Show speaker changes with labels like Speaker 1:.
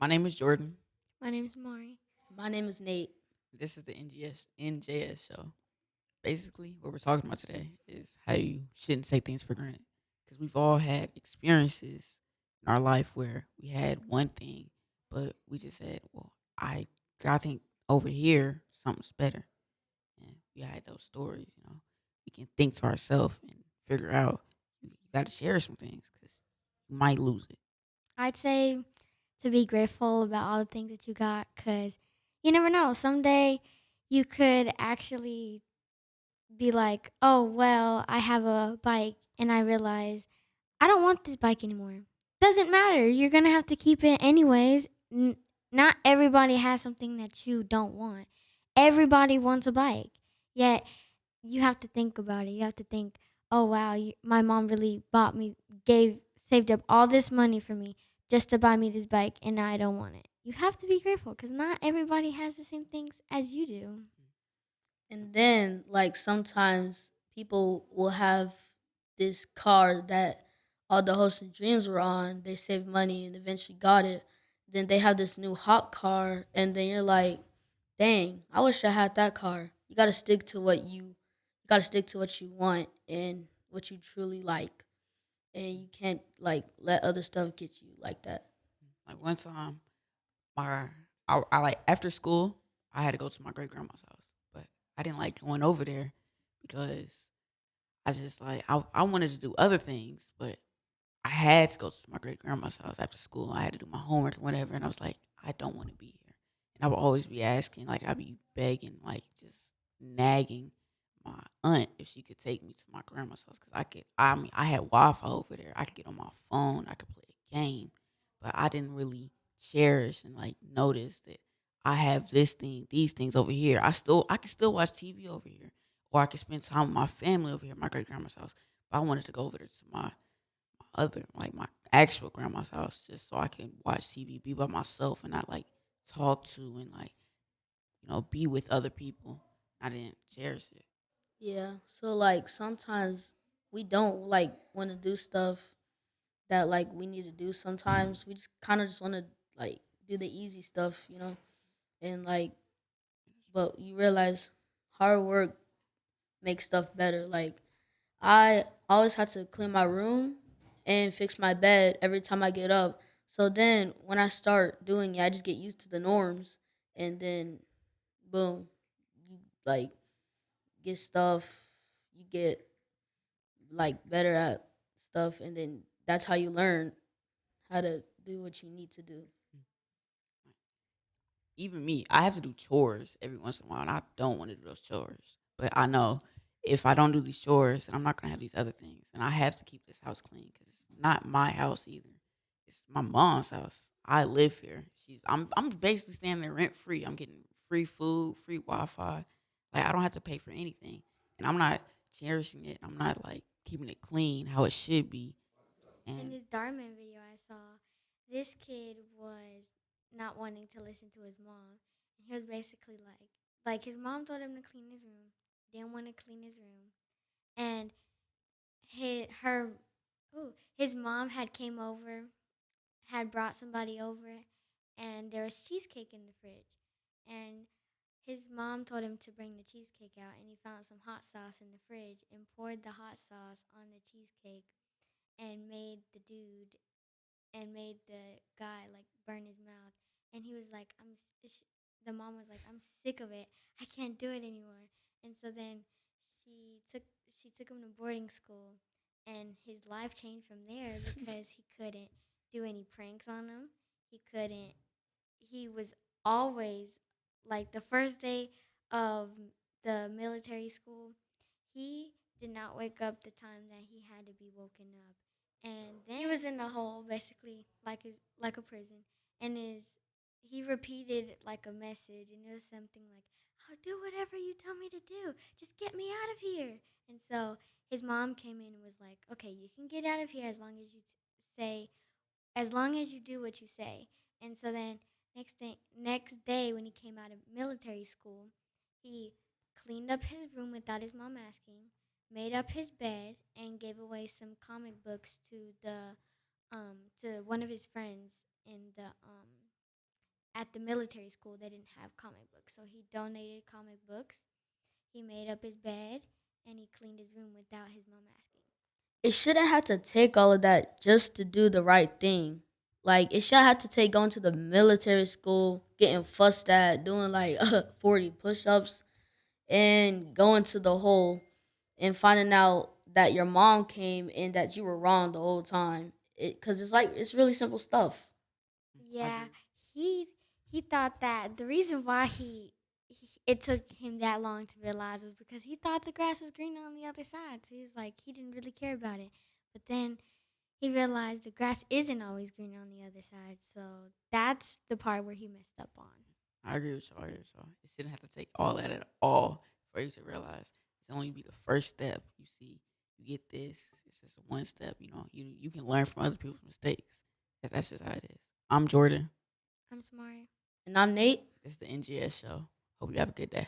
Speaker 1: My name is Jordan.
Speaker 2: My name's Mari.
Speaker 3: My name is Nate.
Speaker 1: This is the NJS show. Basically, what we're talking about today is how you shouldn't take things for granted. Because we've all had experiences in our life where we had one thing, but we just said, well, I think over here something's better. And we had those stories. We can think to ourselves and figure out you got to share some things because you might lose it.
Speaker 2: I'd say to be grateful about all the things that you got because you never know. Someday you could actually be like, oh, well, I have a bike and I realize I don't want this bike anymore. Doesn't matter. You're going to have to keep it anyways. Not everybody has something that you don't want. Everybody wants a bike. Yet you have to think about it. You have to think, oh wow, my mom really bought me, saved up all this money for me just to buy me this bike, and now I don't want it. You have to be grateful because not everybody has the same things as you do.
Speaker 3: And then, like, sometimes people will have this car that all the hopes and dreams were on. They saved money and eventually got it. Then they have this new hot car, and then you're like, dang, I wish I had that car. You gotta stick to you gotta stick to what you want and what you truly like. And you can't like let other stuff get you like that.
Speaker 1: Like one time, my I like after school, I had to go to my great grandma's house, but I didn't like going over there because I just like I wanted to do other things, but I had to go to my great grandma's house after school. I had to do my homework and whatever, and I was like, I don't want to be here. And I would always be asking, like I'd be begging, like just nagging my aunt if she could take me to my grandma's house because I could. I mean, I had Wi-Fi over there. I could get on my phone. I could play a game, but I didn't really cherish and like notice that I have this thing, these things over here. I can still watch TV over here, or I could spend time with my family over here at my great grandma's house. But I wanted to go over there to my other, like my actual grandma's house, just so I can watch TV, be by myself, and not like talk to and like be with other people. I didn't cherish it.
Speaker 3: Yeah. So like sometimes we don't like want to do stuff that like we need to do. Sometimes we just kind of just want to like do the easy stuff, and like but you realize hard work makes stuff better. Like I always had to clean my room and fix my bed every time I get up. So then when I start doing it, I just get used to the norms and then boom, you like get stuff, you get like better at stuff and then that's how you learn how to do what you need to do.
Speaker 1: Even me, I have to do chores every once in a while, and I don't want to do those chores. But I know if I don't do these chores, then I'm not gonna have these other things, and I have to keep this house clean because it's not my house either. It's my mom's house. I live here. I'm basically staying there rent free. I'm getting free food, free Wi-Fi. Like I don't have to pay for anything, and I'm not cherishing it. I'm not like keeping it clean how it should be.
Speaker 2: In
Speaker 1: And
Speaker 2: this Darman video I saw, this kid was not wanting to listen to his mom, and he was basically like his mom told him to clean his room, didn't want to clean his room, and his mom had came over, had brought somebody over, and there was cheesecake in the fridge, and his mom told him to bring the cheesecake out, and he found some hot sauce in the fridge and poured the hot sauce on the cheesecake and made the guy like burn his mouth, and he was like, the mom was like, I'm sick of it. I can't do it anymore. And so then she took she took him to boarding school, and his life changed from there because he couldn't do any pranks on him. He couldn't. He was always like the first day of the military school. He did not wake up the time that he had to be woken up, and then he was in a hole basically like a prison, and his he repeated like a message, and it was something like, I'll do whatever you tell me to do, just get me out of here. And so his mom came in and was like, okay, you can get out of here as long as you say as long as you do what you say. And so then next day when he came out of military school, he cleaned up his room without his mom asking, made up his bed, and gave away some comic books to one of his friends in the at the military school they didn't have comic books, so he donated comic books. He made up his bed and he cleaned his room without his mom asking.
Speaker 3: It shouldn't have to take all of that just to do the right thing. Like it shouldn't have to take going to the military school, getting fussed at, doing like 40 push-ups, and going to the hole and finding out that your mom came and that you were wrong the whole time. Because it's like it's really simple stuff.
Speaker 1: I
Speaker 2: Yeah,
Speaker 1: agree.
Speaker 2: he he thought that the reason why it took him that long to realize was because he thought the grass was greener on the other side. So he was like he didn't really care about it. But then he realized the grass isn't always greener on the other side. So that's the part where he messed up on.
Speaker 1: I agree with y'all. I agree with y'all. It shouldn't have to take all that at all for you to realize. It's only be the first step. You see, you get this. It's just one step. You can learn from other people's mistakes. That's just how it is. I'm Jordan.
Speaker 2: I'm smart.
Speaker 3: And I'm Nate.
Speaker 1: This is the NGS show. Hope you have a good day.